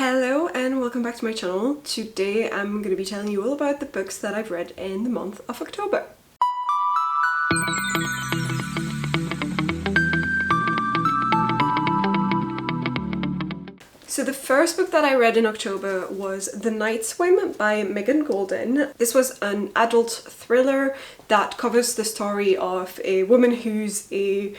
Hello and welcome back to my channel. Today I'm going to be telling you all about the books that I've read in the month of October. So the first book that I read in October was The Night Swim by Megan Golden. This was an adult thriller that covers the story of a woman who's a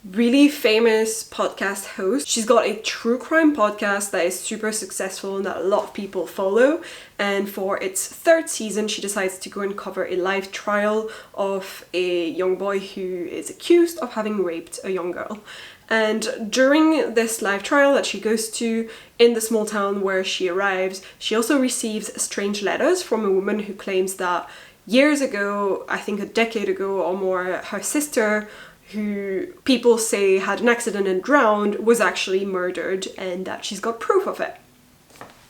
really famous podcast host. She's got a true crime podcast that is super successful and that a lot of people follow, and for its third season she decides to go and cover a live trial of a young boy who is accused of having raped a young girl. And during this live trial that she goes to in the small town where she arrives, she also receives strange letters from a woman who claims that years ago, I think a decade ago or more, her sister, who people say had an accident and drowned, was actually murdered, and that she's got proof of it.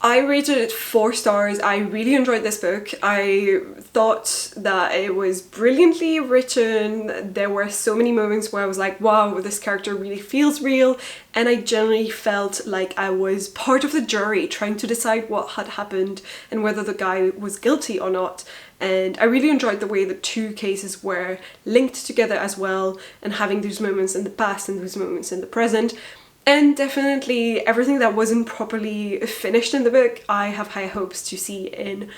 I rated it 4 stars. I really enjoyed this book. I thought that it was brilliantly written. There were so many moments where I was like, wow, this character really feels real, and I generally felt like I was part of the jury trying to decide what had happened and whether the guy was guilty or not. And I really enjoyed the way the two cases were linked together as well, and having those moments in the past and those moments in the present. And definitely everything that wasn't properly finished in the book, I have high hopes to see in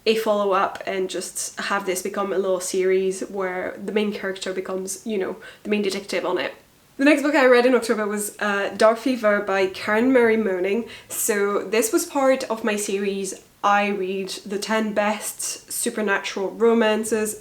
a follow-up, and just have this become a little series where the main character becomes, you know, the main detective on it. The next book I read in October was Dar Fever by Karen Mary Moaning. So this was part of my series I read the 10 best supernatural romances,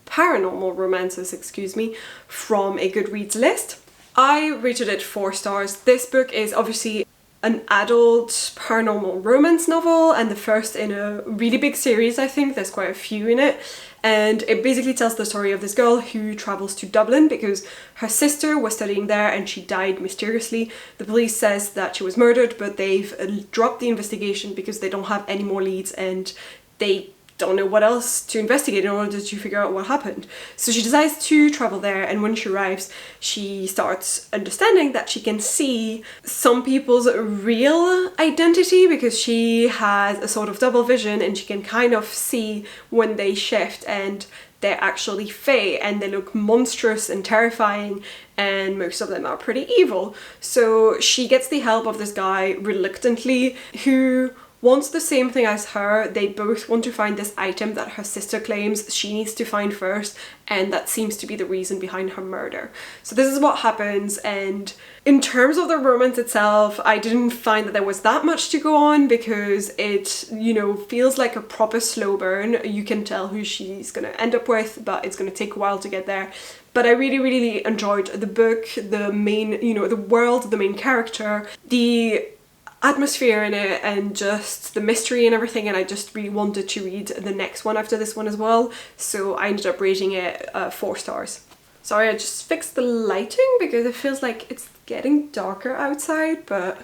paranormal romances, excuse me, from a Goodreads list. I rated it 4 stars. This book is obviously an adult paranormal romance novel, and the first in a really big series. I think there's quite a few in it, and it basically tells the story of this girl who travels to Dublin because her sister was studying there and she died mysteriously. The police says that she was murdered, but they've dropped the investigation because they don't have any more leads and they don't know what else to investigate in order to figure out what happened. So she decides to travel there, and when she arrives she starts understanding that she can see some people's real identity because she has a sort of double vision, and she can kind of see when they shift and they're actually fae and they look monstrous and terrifying, and most of them are pretty evil. So she gets the help of this guy reluctantly who wants the same thing as her. They both want to find this item that her sister claims she needs to find first, and that seems to be the reason behind her murder. So this is what happens, and in terms of the romance itself, I didn't find that there was that much to go on because it, you know, feels like a proper slow burn. You can tell who she's gonna end up with, but it's gonna take a while to get there. But I really enjoyed the book, the main, you know, the world, the main character, the atmosphere in it, and just the mystery and everything, and I just really wanted to read the next one after this one as well, so I ended up rating it 4 stars. Sorry, I just fixed the lighting because it feels like it's getting darker outside, but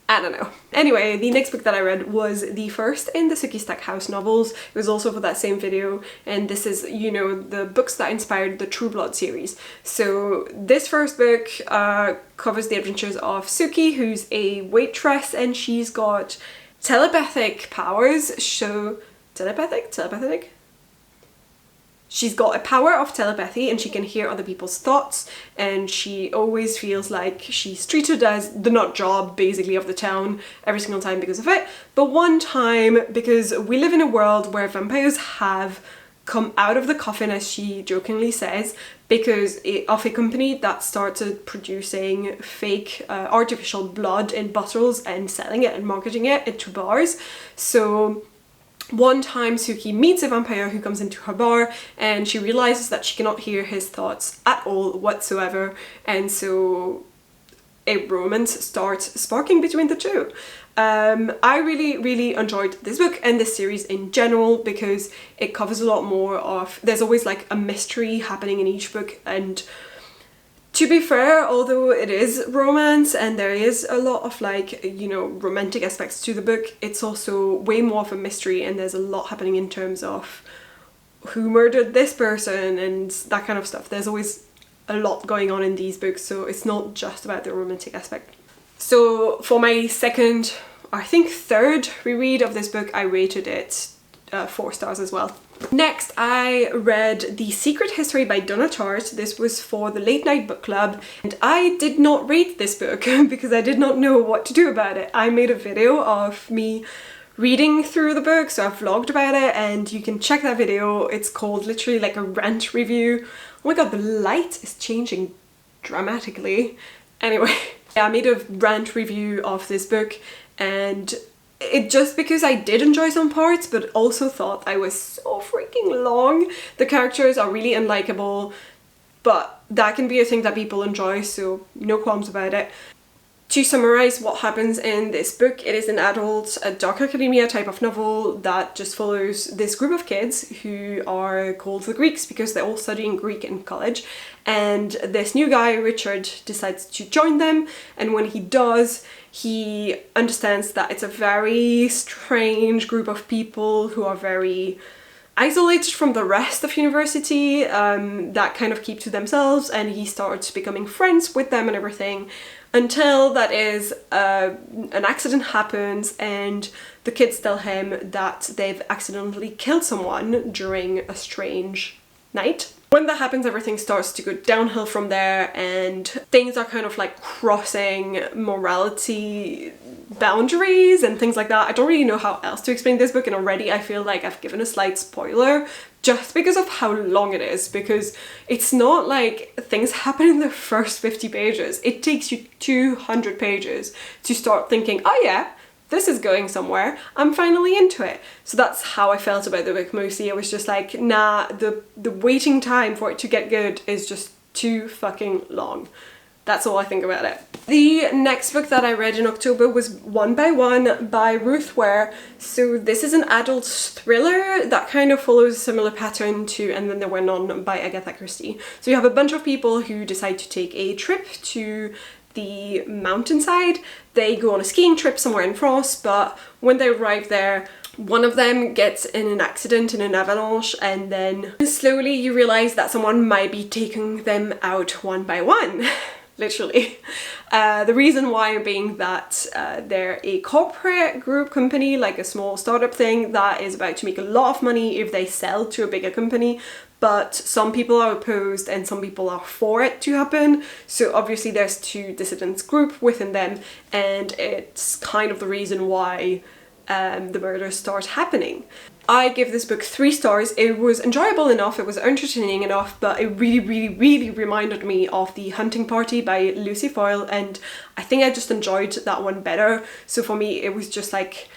I don't know. Anyway, the next book that I read was the first in the Sookie Stackhouse novels. It was also for that same video, and this is, you know, the books that inspired the True Blood series. So this first book covers the adventures of Sookie, who's a waitress, and she's got telepathic powers. So telepathic? She's got a power of telepathy, and she can hear other people's thoughts, and she always feels like she's treated as the nut job basically of the town every single time because of it. But one time, because we live in a world where vampires have come out of the coffin, as she jokingly says, because of a company that started producing fake artificial blood in bottles and selling it and marketing it into bars. So one time Sookie meets a vampire who comes into her bar, and she realizes that she cannot hear his thoughts at all whatsoever, and so a romance starts sparking between the two. I really enjoyed this book and this series in general because it covers a lot more of, there's always like a mystery happening in each book, and to be fair, although it is romance and there is a lot of, like, you know, romantic aspects to the book, it's also way more of a mystery, and there's a lot happening in terms of who murdered this person and that kind of stuff. There's always a lot going on in these books, so it's not just about the romantic aspect. So for my second, or I think third reread of this book, I rated it 4 stars as well. Next, I read The Secret History by Donna Tartt. This was for the Late Night Book Club, and I did not rate this book because I did not know what to do about it. I made a video of me reading through the book, so I vlogged about it, and you can check that video. It's called literally like a rant review. Oh my god, the light is changing dramatically. Anyway, I made a rant review of this book, and it just because I did enjoy some parts, but also thought I was so freaking long. The characters are really unlikable, but that can be a thing that people enjoy, so no qualms about it. To summarize what happens in this book, it is an adult, a dark academia type of novel that just follows this group of kids who are called the Greeks because they're all studying Greek in college, and this new guy, Richard, decides to join them, and when he does, he understands that it's a very strange group of people who are very isolated from the rest of university, that kind of keep to themselves, and he starts becoming friends with them and everything, until that is an accident happens and the kids tell him that they've accidentally killed someone during a strange night. When that happens, everything starts to go downhill from there, and things are kind of like crossing morality boundaries and things like that. I don't really know how else to explain this book, and already I feel like I've given a slight spoiler just because of how long it is, because it's not like things happen in the first 50 pages. It takes you 200 pages to start thinking, oh yeah, this is going somewhere, I'm finally into it. So that's how I felt about the book mostly. I was just like, nah, the waiting time for it to get good is just too fucking long. That's all I think about it. The next book that I read in October was One by One by Ruth Ware. So this is an adult thriller that kind of follows a similar pattern to And Then There Were None by Agatha Christie. So you have a bunch of people who decide to take a trip to the mountainside. They go on a skiing trip somewhere in France, but when they arrive there, one of them gets in an accident, in an avalanche, and then slowly you realize that someone might be taking them out one by one. Literally. The reason why being that they're a corporate group company, like a small startup thing that is about to make a lot of money if they sell to a bigger company, but some people are opposed and some people are for it to happen. So obviously there's two dissidents group within them, and it's kind of the reason why the murders start happening. I give this book 3 stars. It was enjoyable enough, it was entertaining enough, but it really reminded me of The Hunting Party by Lucy Foyle, and I think I just enjoyed that one better. So for me it was just like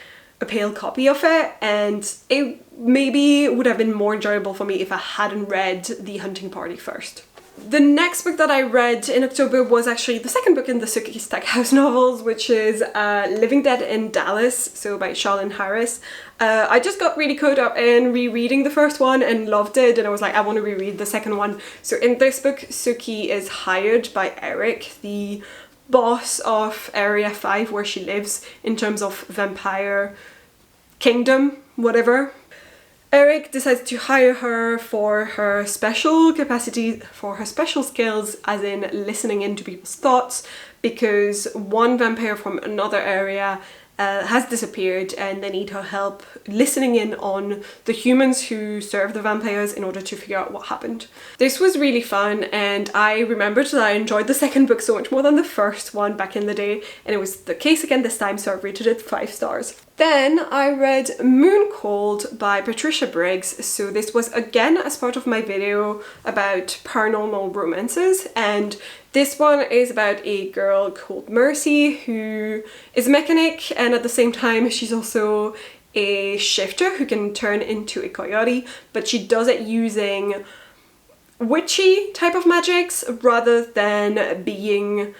a pale copy of it, and it maybe would have been more enjoyable for me if I hadn't read The Hunting Party first. The next book that I read in October was actually the second book in the Sookie Stackhouse novels, which is Living Dead in Dallas, so by Charlene Harris. I just got really caught up in rereading the first one and loved it, and I was like, I want to reread the second one. So in this book, Sookie is hired by Eric, the boss of Area 5 where she lives in terms of vampire kingdom, whatever. Eric decides to hire her for her special capacity, for her special skills, as in listening into people's thoughts, because one vampire from another area has disappeared and they need her help listening in on the humans who serve the vampires in order to figure out what happened. This was really fun, and I remembered that I enjoyed the second book so much more than the first one back in the day, and it was the case again this time, so I rated it 5 stars. Then I read Moon Cold by Patricia Briggs. So this was again as part of my video about paranormal romances, and this one is about a girl called Mercy who is a mechanic, and at the same time she's also a shifter who can turn into a coyote, but she does it using witchy type of magics rather than being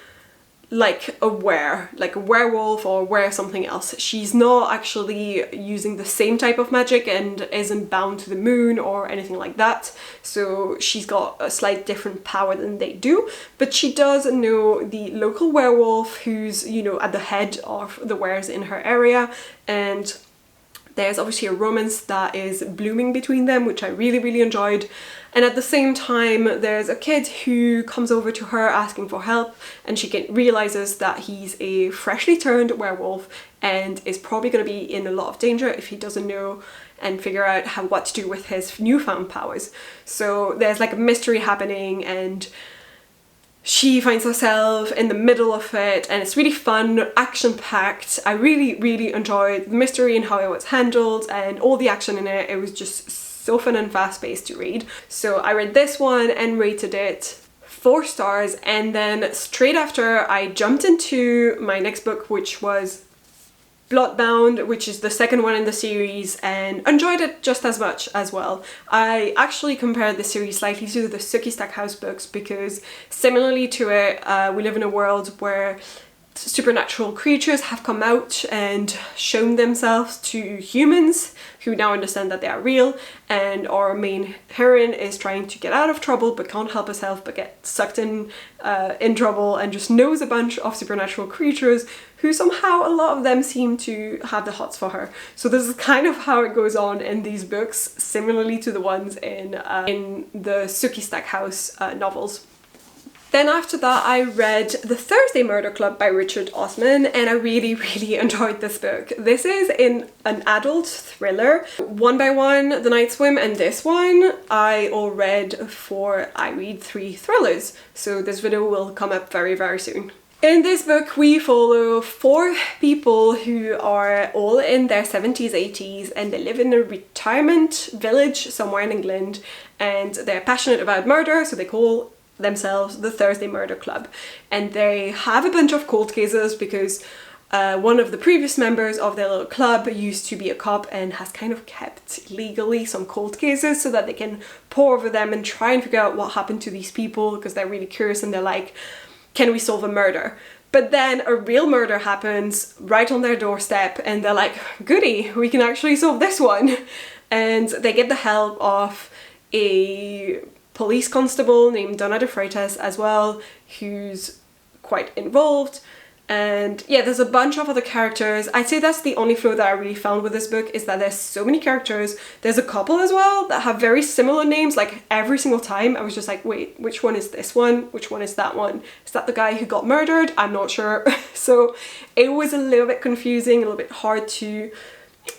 like a werewolf or something else. She's not actually using the same type of magic and isn't bound to the moon or anything like that, so she's got a slight different power than they do, but she does know the local werewolf who's, you know, at the head of the wares in her area, and There's obviously a romance that is blooming between them, which I really, really enjoyed. And at the same time, there's a kid who comes over to her asking for help, and she realizes that he's a freshly turned werewolf and is probably going to be in a lot of danger if he doesn't know and figure out what to do with his newfound powers. So there's like a mystery happening, and she finds herself in the middle of it, and it's really fun, action-packed. I really, really enjoyed the mystery and how it was handled and all the action in it. It was just so fun and fast-paced to read. So I read this one and rated it 4 stars, and then straight after I jumped into my next book, which was Bloodbound, which is the second one in the series, and enjoyed it just as much as well. I actually compared the series slightly to the Sookie Stackhouse books because similarly to it, we live in a world where supernatural creatures have come out and shown themselves to humans who now understand that they are real, and our main heroine is trying to get out of trouble but can't help herself but get sucked in trouble, and just knows a bunch of supernatural creatures who somehow a lot of them seem to have the hots for her. So this is kind of how it goes on in these books, similarly to the ones in the Sookie Stackhouse novels. Then after that I read The Thursday Murder Club by Richard Osman, and I really, really enjoyed this book. This is an adult thriller. One by One, The Night Swim, and this one I all read for I Read 3 Thrillers. So this video will come up very, very soon. In this book we follow 4 people who are all in their 70s, 80s, and they live in a retirement village somewhere in England, and they're passionate about murder, so they call themselves the Thursday Murder Club. And they have a bunch of cold cases because one of the previous members of their little club used to be a cop and has kind of kept legally some cold cases so that they can pore over them and try and figure out what happened to these people, because they're really curious and they're like, can we solve a murder? But then a real murder happens right on their doorstep and they're like, goody, we can actually solve this one. And they get the help of a police constable named Donna de Freitas as well, who's quite involved. And yeah, there's a bunch of other characters. I'd say that's the only flaw that I really found with this book, is that there's so many characters. There's a couple as well that have very similar names, like every single time I was just like, wait, which one is this one? Which one is that one? Is that the guy who got murdered? I'm not sure. So it was a little bit confusing, a little bit hard to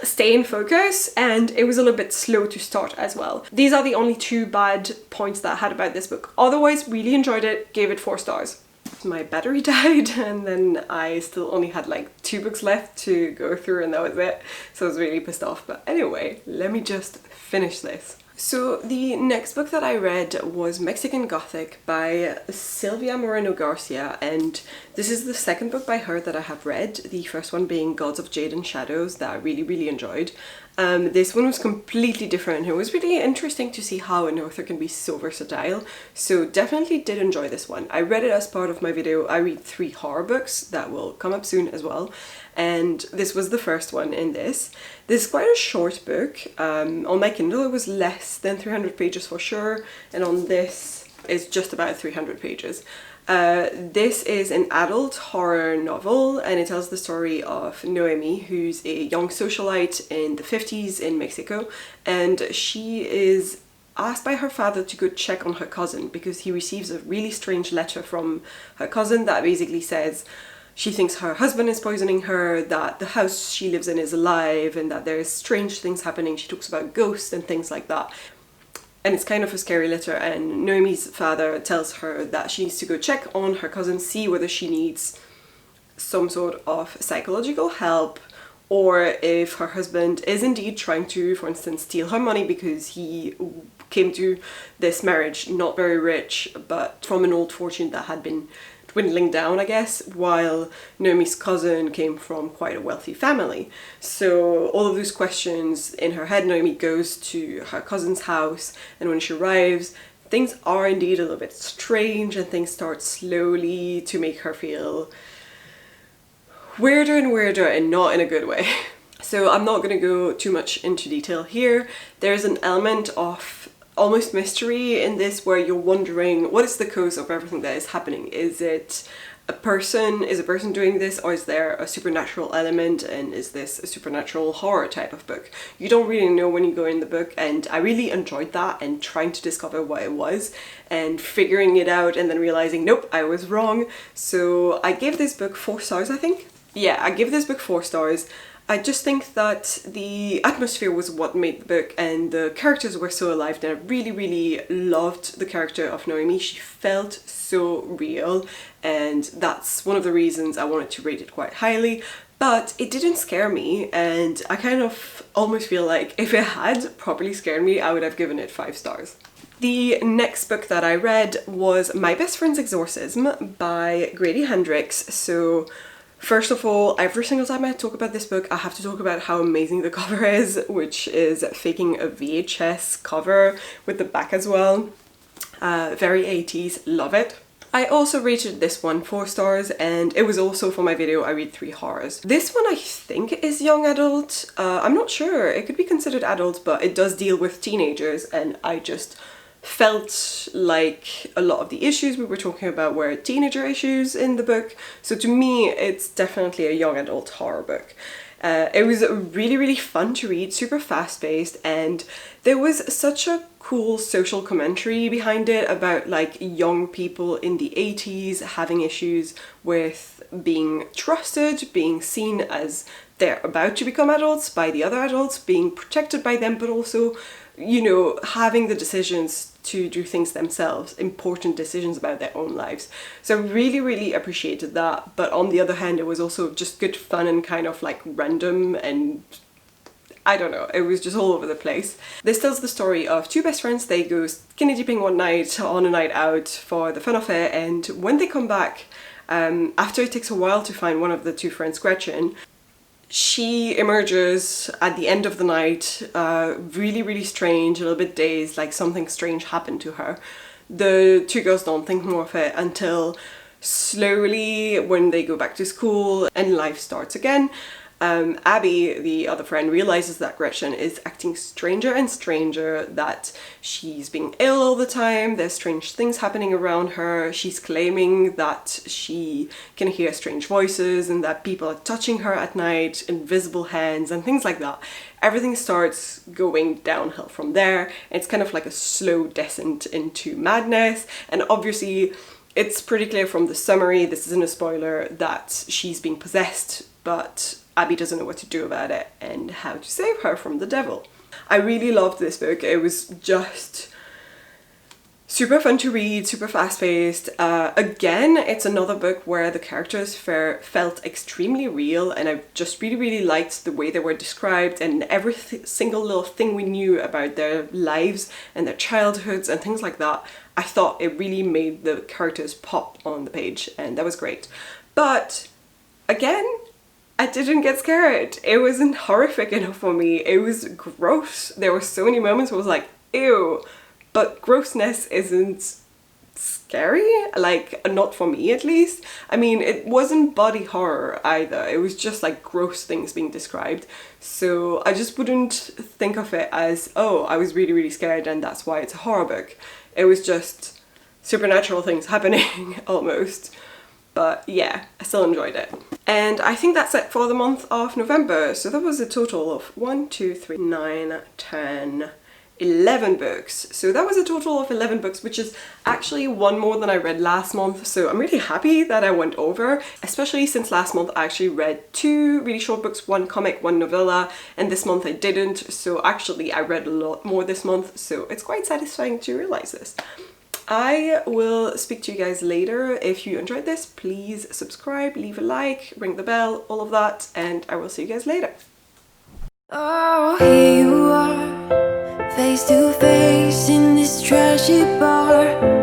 stay in focus, and it was a little bit slow to start as well. These are the only 2 bad points that I had about this book. Otherwise, really enjoyed it, gave it 4 stars. My battery died, and then I still only had like 2 books left to go through, and that was it. So I was really pissed off. But anyway, let me just finish this. So the next book that I read was Mexican Gothic by Silvia Moreno Garcia, and this is the second book by her that I have read, the first one being Gods of Jade and Shadows, that I really, really enjoyed. This one was completely different. It was really interesting to see how an author can be so versatile, so definitely did enjoy this one. I read it as part of my video I Read 3 Horror Books that will come up soon as well, and this was the first one in this. This is quite a short book. On my Kindle it was less than 300 pages for sure, and on this it's just about 300 pages. This is an adult horror novel, and it tells the story of Noemi, who's a young socialite in the 50s in Mexico, and she is asked by her father to go check on her cousin because he receives a really strange letter from her cousin that basically says she thinks her husband is poisoning her, that the house she lives in is alive, and that there's strange things happening. She talks about ghosts and things like that. And it's kind of a scary letter, and Noemi's father tells her that she needs to go check on her cousin, see whether she needs some sort of psychological help, or if her husband is indeed trying to, for instance, steal her money because he came to this marriage not very rich, but from an old fortune that had been dwindling down, I guess, while Naomi's cousin came from quite a wealthy family. So all of those questions in her head, Naomi goes to her cousin's house, and when she arrives, things are indeed a little bit strange, and things start slowly to make her feel weirder and weirder, and not in a good way. So I'm not going to go too much into detail here. There's an element of almost mystery in this where you're wondering what is the cause of everything that is happening. Is it is a person doing this, or is there a supernatural element, and is this a supernatural horror type of book? You don't really know when you go in the book, and I really enjoyed that, and trying to discover what it was and figuring it out and then realizing nope, I was wrong. So I gave this book 4 stars, I think. Yeah, I give this book 4 stars. I just think that the atmosphere was what made the book, and the characters were so alive, and I really, really loved the character of Noemi. She felt so real, and that's one of the reasons I wanted to rate it quite highly. But it didn't scare me, and I kind of almost feel like if it had properly scared me, I would have given it 5 stars. The next book that I read was My Best Friend's Exorcism by Grady Hendrix. So first of all, every single time I talk about this book, I have to talk about how amazing the cover is, which is faking a VHS cover with the back as well. Very 80s, love it. I also rated this one 4 stars, and it was also for my video I Read 3 Horrors. This one I think is young adult. I'm not sure, it could be considered adult, but it does deal with teenagers, and I just felt like a lot of the issues we were talking about were teenager issues in the book. So to me, it's definitely a young adult horror book. It was really, really fun to read, super fast-paced, and there was such a cool social commentary behind it about like young people in the 80s having issues with being trusted, being seen as they're about to become adults by the other adults, being protected by them, but also, you know, having the decisions to do things themselves, important decisions about their own lives. So I really, really appreciated that. But on the other hand, it was also just good fun and kind of like random, and I don't know, it was just all over the place. This tells the story of 2 best friends. They go skinny dipping one night on a night out for the fun of it, and when they come back, after it takes a while to find one of the 2 friends, Gretchen, she emerges at the end of the night, really, really strange, a little bit dazed, like something strange happened to her. The 2 girls don't think more of it until slowly, when they go back to school and life starts again, Abby, the other friend, realizes that Gretchen is acting stranger and stranger, that she's being ill all the time, there's strange things happening around her, she's claiming that she can hear strange voices and that people are touching her at night, invisible hands and things like that. Everything starts going downhill from there. It's kind of like a slow descent into madness, and obviously it's pretty clear from the summary, this isn't a spoiler, that she's being possessed, but Abby doesn't know what to do about it and how to save her from the devil. I really loved this book. It was just super fun to read, super fast-paced. Again, it's another book where the characters felt extremely real, and I just really, really liked the way they were described, and every single little thing we knew about their lives and their childhoods and things like that. I thought it really made the characters pop on the page, and that was great. But again, I didn't get scared. It wasn't horrific enough for me. It was gross. There were so many moments where I was like, ew, but grossness isn't scary, like not for me at least. I mean, it wasn't body horror either. It was just like gross things being described. So I just wouldn't think of it as, oh, I was really, really scared and that's why it's a horror book. It was just supernatural things happening almost. But yeah, I still enjoyed it. And I think that's it for the month of November. So that was a total of 1, 2, 3, 9, 10, 11 books. So that was a total of 11 books, which is actually 1 more than I read last month. So I'm really happy that I went over, especially since last month I actually read 2 really short books, 1 comic, 1 novella, and this month I didn't. So actually I read a lot more this month. So it's quite satisfying to realize this. I will speak to you guys later. If you enjoyed this, please subscribe, leave a like, ring the bell, all of that, and I will see you guys later. Oh, here you are, face to face in this trashy bar.